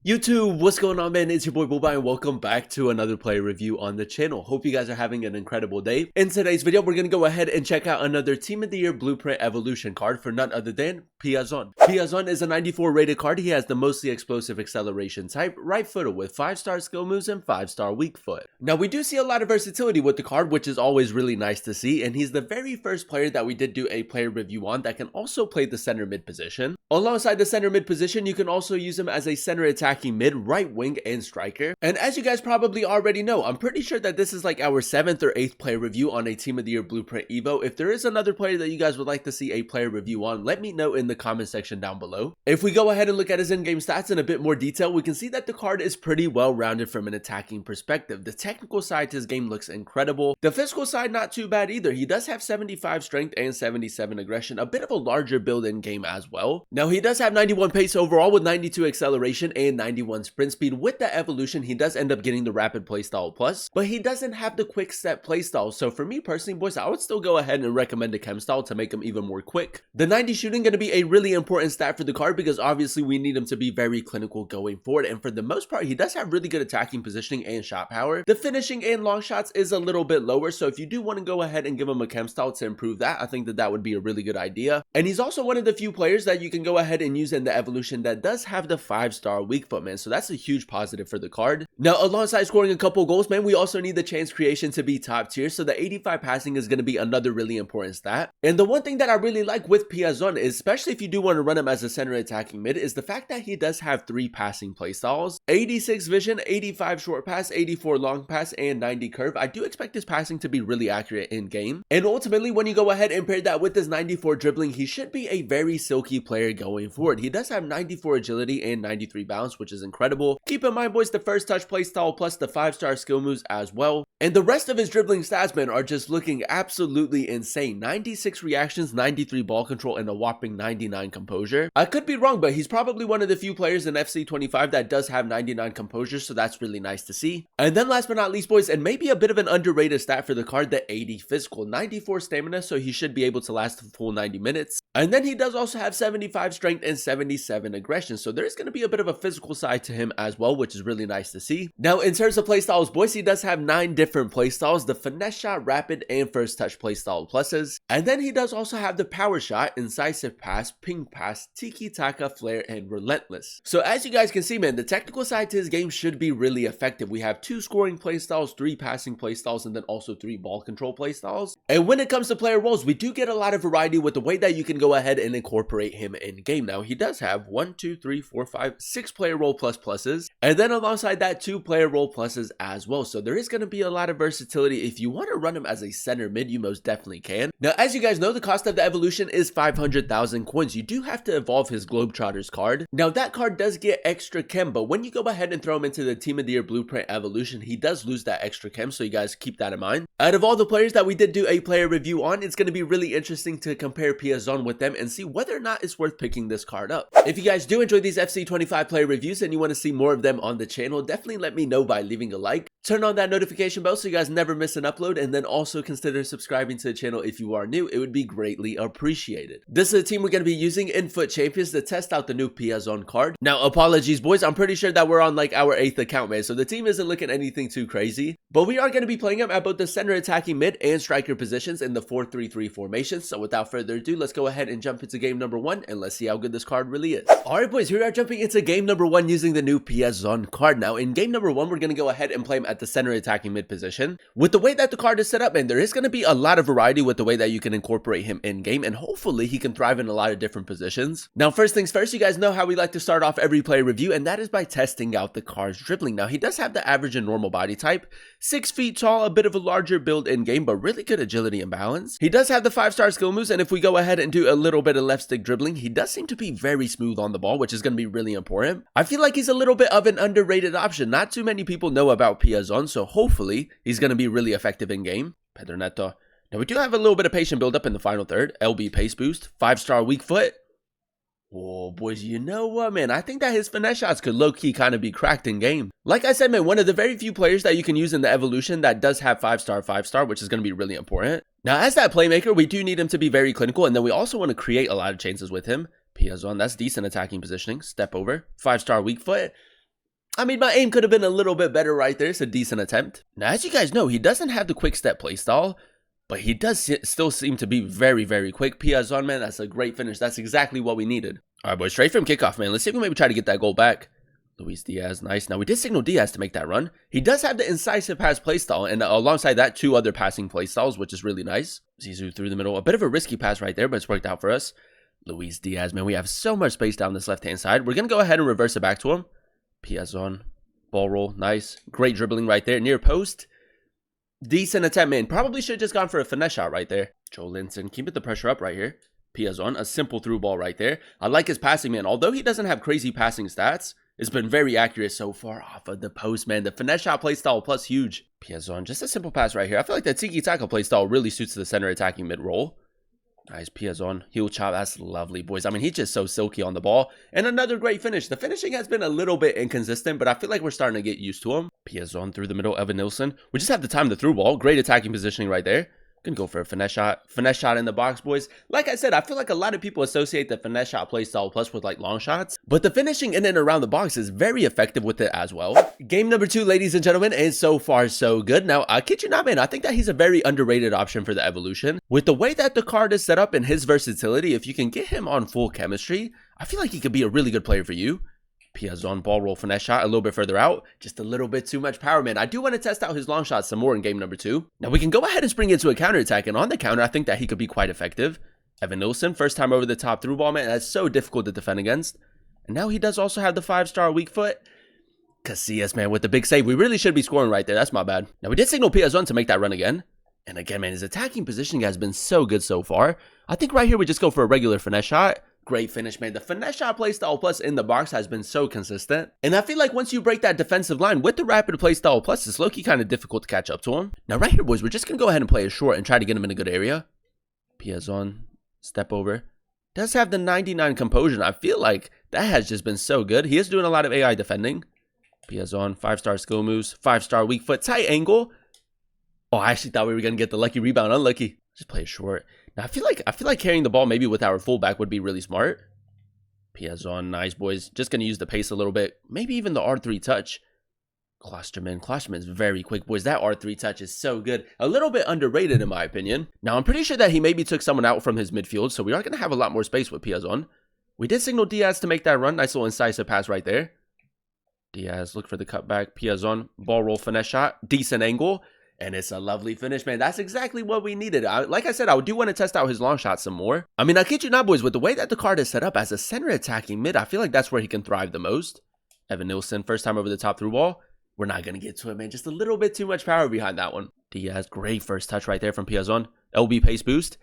YouTube, what's going on, man? It's your boy Boba and welcome back to another player review on the channel. Hope you guys are having an incredible day. In today's video, we're going to go ahead and check out another Team of the Year Blueprint Evolution card for none other than Piazon. Piazon is a 94 rated card. He has the mostly explosive acceleration type, right footer with 5-star skill moves and 5-star weak foot. Now, we do see a lot of versatility with the card, which is always really nice to see, and he's the very first player that we did do a player review on that can also play the center mid position. Alongside the center mid position, you can also use him as a center attacking mid, right wing, and striker. And as you guys probably already know, I'm pretty sure that this is like our 7th or 8th player review on a Team of the Year Blueprint Evo. If there is another player that you guys would like to see a player review on, let me know in the comment section down below. If we go ahead and look at his in-game stats in a bit more detail, we can see that the card is pretty well rounded from an attacking perspective. The technical side to his game looks incredible. The physical side not too bad either. He does have 75 strength and 77 aggression, a bit of a larger build in game as well. Now he does have 91 pace overall with 92 acceleration and 91 sprint speed. With the evolution, he does end up getting the rapid playstyle plus, but he doesn't have the quick step playstyle. So for me personally, boys, I would still go ahead and recommend a chem style to make him even more quick. The 90 shooting going to be a really important stat for the card because obviously we need him to be very clinical going forward, and for the most part he does have really good attacking positioning and shot power. The finishing and long shots is a little bit lower, so if you do want to go ahead and give him a chem style to improve that, I think that would be a really good idea. And he's also one of the few players that you can go ahead and use in the evolution that does have the 5-star weak foot, man, so that's a huge positive for the card. Now, alongside scoring a couple goals, man, we also need the chance creation to be top tier, so the 85 passing is going to be another really important stat. And the one thing that I really like with Piazon, especially if you do want to run him as a center attacking mid, is the fact that he does have 3 passing playstyles: 86 vision, 85 short pass, 84 long pass, and 90 curve. I do expect his passing to be really accurate in game, and ultimately when you go ahead and pair that with his 94 dribbling, he should be a very silky player going forward. He does have 94 agility and 93 balance, which is incredible. Keep in mind, boys, the first touch playstyle plus the 5-star skill moves as well. And the rest of his dribbling stats, man, are just looking absolutely insane. 96 reactions, 93 ball control, and a whopping 99 composure. I could be wrong, but he's probably one of the few players in FC25 that does have 99 composure, so that's really nice to see. And then last but not least, boys, and maybe a bit of an underrated stat for the card, the 80 physical, 94 stamina, so he should be able to last the full 90 minutes. And then he does also have 75 strength and 77 aggression, so there's going to be a bit of a physical side to him as well, which is really nice to see. Now, in terms of playstyles, boys, he does have 9 different playstyles: the finesse shot, rapid, and first touch playstyle pluses. And then he does also have the power shot, incisive pass, ping pass, tiki taka, flare, and relentless. So as you guys can see, man, the technical side to his game should be really effective. We have 2 scoring playstyles, 3 passing playstyles, and then also 3 ball control playstyles. And when it comes to player roles, we do get a lot of variety with the way that you can go ahead and incorporate him in game. Now, he does have 6 player role pluses, and then alongside that 2 player role pluses as well. So there is going to be a lot of versatility. If you want to run him as a center mid, you most definitely can. Now, as you guys know, the cost of the evolution is 500,000 coins. You do have to evolve his Globetrotters card. Now, that card does get extra chem, but when you go ahead and throw him into the Team of the Year Blueprint Evolution, he does lose that extra chem, so you guys keep that in mind. Out of all the players that we did do a player review on, it's going to be really interesting to compare Piazon with them and see whether or not it's worth picking this card up. If you guys do enjoy these FC25 player reviews and you want to see more of them on the channel, definitely let me know by leaving a like. Turn on that notification bell so you guys never miss an upload, and then also consider subscribing to the channel if you are new. It would be greatly appreciated. This is a team we're going to be using in Foot Champions to test out the new Piazon card. Now, apologies, boys, I'm pretty sure that we're on like our 8th account, man, so the team isn't looking anything too crazy, but we are going to be playing him at both the center attacking mid and striker positions in the 4-3-3 formation. So without further ado, let's go ahead and jump into game number 1 and let's see how good this card really is. Alright, boys, here we are jumping into game number 1 using the new Piazon card. Now, in game number 1, we're going to go ahead and play him at the center attacking mid position. With the way that the card is set up, and there is going to be a lot of variety with the way that you can incorporate him in game, and hopefully he can thrive in a lot of different positions. Now, first things first, you guys know how we like to start off every player review, and that is by testing out the card's dribbling. Now, he does have the average and normal body type, 6 feet tall, a bit of a larger build in game, but really good agility and balance. He does have the 5-star skill moves, and if we go ahead and do a little bit of left stick dribbling, he does seem to be very smooth on the ball, which is going to be really important. I feel like he's a little bit of an underrated option. Not too many people know about Piazon, so hopefully he's going to be really effective in game. Pedronetto. Now, we do have a little bit of patient build-up in the final third. LB pace boost, 5-star weak foot. Oh, boys, you know what, man? I think that his finesse shots could low-key kind of be cracked in game. Like I said, man, one of the very few players that you can use in the evolution that does have 5-star, which is going to be really important. Now, as that playmaker, we do need him to be very clinical, and then we also want to create a lot of chances with him. Piazon, that's decent attacking positioning. Step over. 5-star weak foot. I mean, my aim could have been a little bit better right there. It's a decent attempt. Now, as you guys know, he doesn't have the quick step playstyle, but he does still seem to be very, very quick. Piazon, man, that's a great finish. That's exactly what we needed. All right, boys, straight from kickoff, man. Let's see if we maybe try to get that goal back. Luis Diaz, nice. Now, we did signal Diaz to make that run. He does have the incisive pass playstyle, and alongside that, 2 other passing playstyles, which is really nice. Zizou through the middle. A bit of a risky pass right there, but it's worked out for us. Luis Diaz, man, we have so much space down this left-hand side. We're going to go ahead and reverse it back to him. Piazon, ball roll, nice. Great dribbling right there, near post. Decent attempt, man. Probably should have just gone for a finesse shot right there. Joe Linton, keep the pressure up right here. Piazon, a simple through ball right there. I like his passing, man. Although he doesn't have crazy passing stats, it's been very accurate so far off of the post, man. The finesse shot playstyle plus huge. Piazon, just a simple pass right here. I feel like that tiki-taka playstyle really suits the center attacking mid-roll. Nice, Piazon, heel chop, that's lovely, boys. I mean, he's just so silky on the ball. And another great finish. The finishing has been a little bit inconsistent, but I feel like we're starting to get used to him. Piazon through the middle, Evan Nilsson. We just have the time to through ball. Great attacking positioning right there. Gonna go for a finesse shot. Finesse shot in the box, boys. Like I said, I feel like a lot of people associate the finesse shot playstyle plus with like long shots, but the finishing in and around the box is very effective with it as well. Game number 2, ladies and gentlemen, and so far so good. Now, I kid you not, man, I think that he's a very underrated option for the evolution. With the way that the card is set up and his versatility, if you can get him on full chemistry, I feel like he could be a really good player for you. Piazon, ball roll, finesse shot a little bit further out. Just a little bit too much power, man. I do want to test out his long shot some more in game number 2. Now, we can go ahead and spring into a counter attack, and on the counter, I think that he could be quite effective. Evan Nilsson, first time over the top through ball, man. That's so difficult to defend against. And now he does also have the 5-star weak foot. Casillas, man, with the big save. We really should be scoring right there. That's my bad. Now, we did signal Piazon to make that run again. And again, man, his attacking positioning has been so good so far. I think right here we just go for a regular finesse shot. Great finish, man. The finesse shot playstyle plus in the box has been so consistent. And I feel like once you break that defensive line with the rapid playstyle plus, it's low-key kind of difficult to catch up to him. Now, right here, boys, we're just going to go ahead and play it short and try to get him in a good area. Piazon, step over. Does have the 99 composure. I feel like that has just been so good. He is doing a lot of AI defending. Piazon, 5-star skill moves, 5-star weak foot, tight angle. Oh, I actually thought we were going to get the lucky rebound. Unlucky. Just play it short. Now, I feel like carrying the ball maybe with our fullback would be really smart. Piazon, nice, boys. Just going to use the pace a little bit. Maybe even the R3 touch. Klosterman is very quick, boys. That R3 touch is so good. A little bit underrated, in my opinion. Now, I'm pretty sure that he maybe took someone out from his midfield, so we are going to have a lot more space with Piazon. We did signal Diaz to make that run. Nice little incisive pass right there. Diaz, look for the cutback. Piazon, ball roll, finesse shot. Decent angle. And it's a lovely finish, man. That's exactly what we needed. Like I said, I do want to test out his long shot some more. I mean, I kid you not, boys, with the way that the card is set up as a center attacking mid, I feel like that's where he can thrive the most. Evan Nilsson, first time over the top through ball. We're not going to get to it, man. Just a little bit too much power behind that one. Diaz, great first touch right there from Piazon. LB pace boost.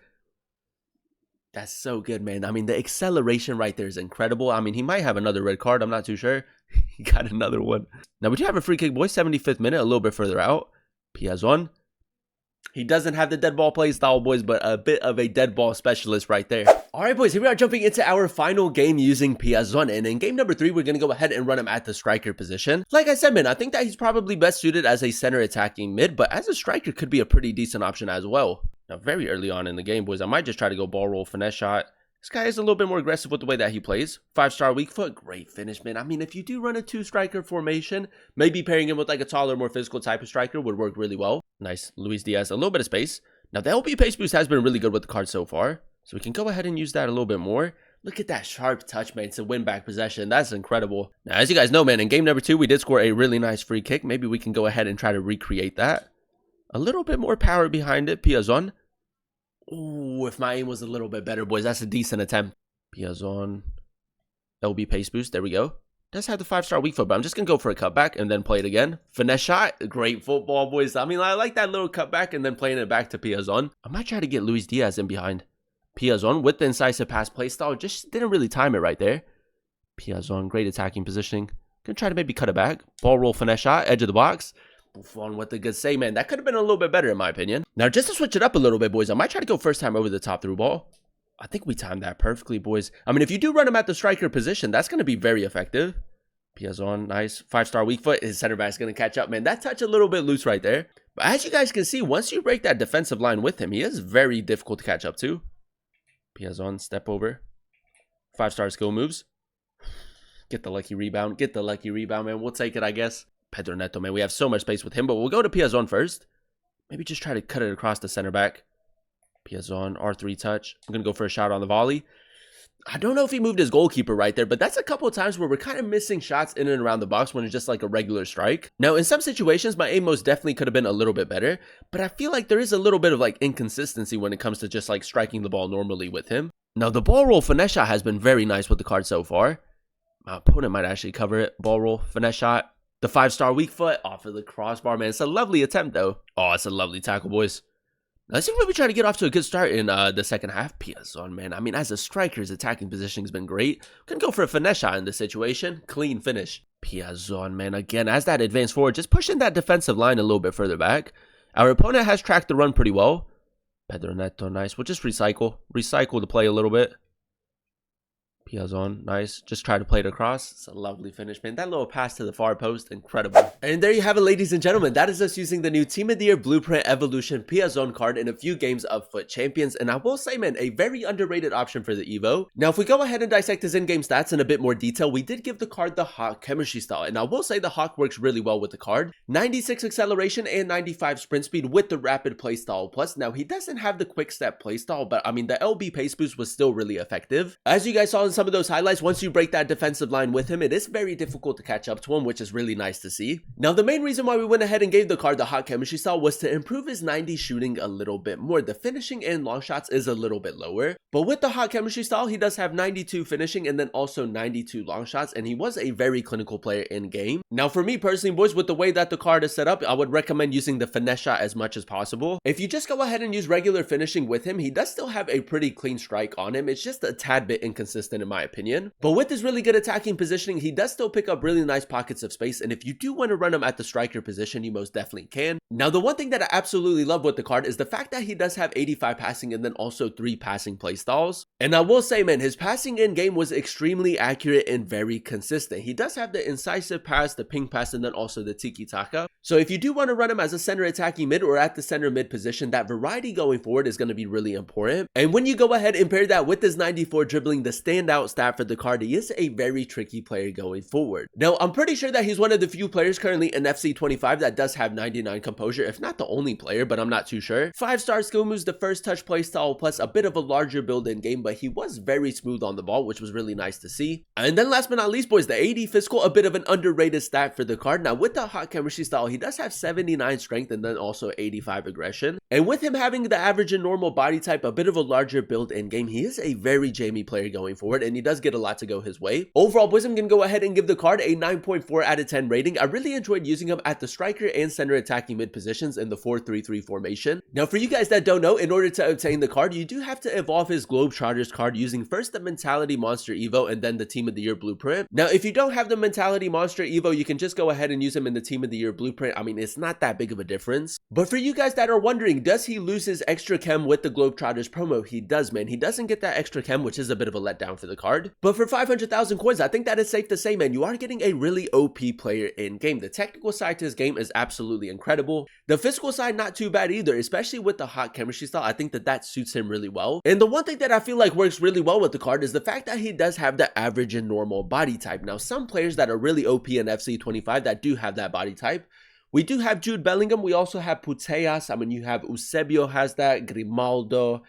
That's so good, man. I mean, the acceleration right there is incredible. I mean, he might have another red card. I'm not too sure. He got another one. Now, we do have a free kick, boys. 75th minute, a little bit further out. Piazon. He doesn't have the dead ball play style, boys, but a bit of a dead ball specialist right there. All right, boys, here we are jumping into our final game using Piazon. And in game number 3, we're going to go ahead and run him at the striker position. Like I said, man, I think that he's probably best suited as a center attacking mid, but as a striker could be a pretty decent option as well. Now, very early on in the game, boys, I might just try to go ball roll, finesse shot. This guy is a little bit more aggressive with the way that he plays. 5-star weak foot, great finish, man. I mean, if you do run a 2-striker formation, maybe pairing him with like a taller, more physical type of striker would work really well. Nice, Luis Diaz, a little bit of space. Now, the LB pace boost has been really good with the card so far, so we can go ahead and use that a little bit more. Look at that sharp touch, man, to win back possession. That's incredible. Now, as you guys know, man, in game number 2, we did score a really nice free kick. Maybe we can go ahead and try to recreate that. A little bit more power behind it, Piazon. Ooh, if my aim was a little bit better, boys, that's a decent attempt. Piazon, LB pace boost, there we go. Does have the 5-star weak foot, but I'm just going to go for a cutback and then play it again. Finesse shot, great football, boys. I mean, I like that little cutback and then playing it back to Piazon. I might try to get Luis Diaz in behind. Piazon with the incisive pass play style, just didn't really time it right there. Piazon, great attacking positioning. Gonna try to maybe cut it back. Ball roll, finesse shot, edge of the box. Buffon with the good save, man. That could have been a little bit better in my opinion. Now, just to switch it up a little bit, boys, I might try to go first time over the top through ball. I think we timed that perfectly, boys. I mean, if you do run him at the striker position, that's going to be very effective. Piazon, nice. 5-star weak foot. His center back's going to catch up, man. That touch a little bit loose right there. But as you guys can see, once you break that defensive line with him, he is very difficult to catch up to. Piazon, step over. 5-star skill moves. Get the lucky rebound. Get the lucky rebound, man. We'll take it, I guess. Pedro Neto, man. We have so much space with him, but we'll go to Piazon first. Maybe just try to cut it across the center back. Piazon, R3 touch. I'm going to go for a shot on the volley. I don't know if he moved his goalkeeper right there, but that's a couple of times where we're kind of missing shots in and around the box when it's just like a regular strike. Now, in some situations, my aim most definitely could have been a little bit better, but I feel like there is a little bit of like inconsistency when it comes to just like striking the ball normally with him. Now, the ball roll finesse shot has been very nice with the card so far. My opponent might actually cover it. Ball roll, finesse shot. The 5-star weak foot off of the crossbar, man. It's a lovely attempt, though. Oh, it's a lovely tackle, boys. Let's see if we try to get off to a good start in the second half. Piazon, man. I mean, as a striker, his attacking positioning has been great. We can go for a finesse shot in this situation. Clean finish. Piazon, man. Again, as that advance forward, just pushing that defensive line a little bit further back. Our opponent has tracked the run pretty well. Pedro Neto, nice. We'll just recycle. Recycle the play a little bit. Piazon, nice. Just try to play it across. It's a lovely finish, man. That little pass to the far post, incredible. And there you have it, ladies and gentlemen. That is us using the new Team of the Year Blueprint Evolution Piazon card in a few games of FUT Champions. And I will say, man, a very underrated option for the Evo. Now, if we go ahead and dissect his in-game stats in a bit more detail, we did give the card the Hawk chemistry style. And I will say the Hawk works really well with the card. 96 acceleration and 95 sprint speed with the rapid playstyle plus. Now, he doesn't have the quick step playstyle, but I mean, the LB pace boost was still really effective. As you guys saw in some of those highlights, once you break that defensive line with him, it is very difficult to catch up to him, which is really nice to see. Now, the main reason why we went ahead and gave the card the hot chemistry style was to improve his 90 shooting a little bit more. The finishing and long shots is a little bit lower, but with the hot chemistry style, he does have 92 finishing and then also 92 long shots, and he was a very clinical player in game. Now, for me personally, boys, with the way that the card is set up, I would recommend using the finesse shot as much as possible. If you just go ahead and use regular finishing with him, he does still have a pretty clean strike on him. It's just a tad bit inconsistent in my opinion. But with his really good attacking positioning, he does still pick up really nice pockets of space, and if you do want to run him at the striker position, you most definitely can. Now, the one thing that I absolutely love with the card is the fact that he does have 85 passing and then also 3 passing playstyles. And I will say, man, his passing in game was extremely accurate and very consistent. He does have the incisive pass, the ping pass, and then also the tiki-taka. So if you do want to run him as a center attacking mid or at the center mid position, that variety going forward is going to be really important. And when you go ahead and pair that with his 94 dribbling, the standout stat for the card, he is a very tricky player going forward. Now, I'm pretty sure that he's one of the few players currently in FC 25 that does have 99 composure, if not the only player, but I'm not too sure. 5-star skill moves, the first touch play style, plus a bit of a larger build in game, but he was very smooth on the ball, which was really nice to see. And then last but not least, boys, the 80 physical, a bit of an underrated stat for the card. Now, with the hot chemistry style, he does have 79 strength and then also 85 aggression. And with him having the average and normal body type, a bit of a larger build in game, he is a very jammy player going forward, and he does get a lot to go his way. Overall, boys, I'm going to go ahead and give the card a 9.4 out of 10 rating. I really enjoyed using him at the striker and center attacking mid positions in the 4-3-3 formation. Now, for you guys that don't know, in order to obtain the card, you do have to evolve his Globetrotters card using first the Mentality Monster Evo and then the Team of the Year Blueprint. Now, if you don't have the Mentality Monster Evo, you can just go ahead and use him in the Team of the Year Blueprint. I mean, it's not that big of a difference. But for you guys that are wondering, does he lose his extra chem with the Globetrotters promo? He does, man. He doesn't get that extra chem, which is a bit of a letdown for the card. But for 500,000 coins, I think that is safe to say, man, you are getting a really OP player in game. The technical side to his game is absolutely incredible. The physical side, not too bad either, especially with the hot chemistry style. I think that suits him really well. And the one thing that I feel like works really well with the card is the fact that he does have the average and normal body type. Now, some players that are really OP in FC 25 that do have that body type, we do have Jude Bellingham. We also have Putellas. I mean, you have Eusebio has that, Grimaldo.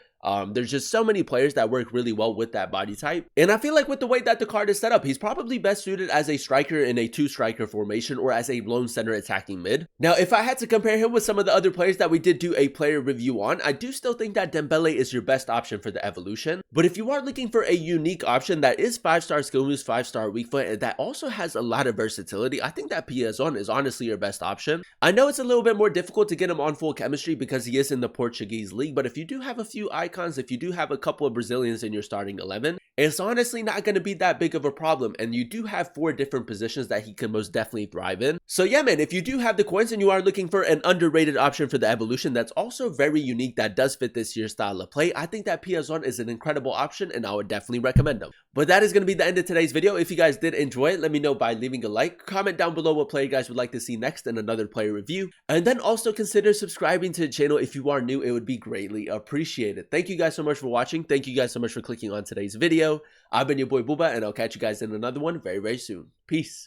There's just so many players that work really well with that body type. And I feel like with the way that the card is set up, he's probably best suited as a striker in a 2-striker formation or as a lone center attacking mid. Now, if I had to compare him with some of the other players that we did do a player review on, I do still think that Dembele is your best option for the evolution. But if you are looking for a unique option that is 5-star skill moves, 5-star weak foot, and that also has a lot of versatility, I think that Piazon is honestly your best option. I know it's a little bit more difficult to get him on full chemistry because he is in the Portuguese league, but if you do have a few icons, if you do have a couple of Brazilians in your starting 11, it's honestly not going to be that big of a problem, and you do have 4 different positions that he can most definitely thrive in. So yeah, man, if you do have the coins and you are looking for an underrated option for the evolution that's also very unique, that does fit this year's style of play, I think that Piazon is an incredible option and I would definitely recommend him. But that is going to be the end of today's video. If you guys did enjoy it, let me know by leaving a like, comment down below what player you guys would like to see next in another player review, and then also consider subscribing to the channel if you are new. It would be greatly appreciated. Thank you guys so much for watching. Thank you guys so much for clicking on today's video. video. I've been your boy Booba, and I'll catch you guys in another one very, very soon. Peace.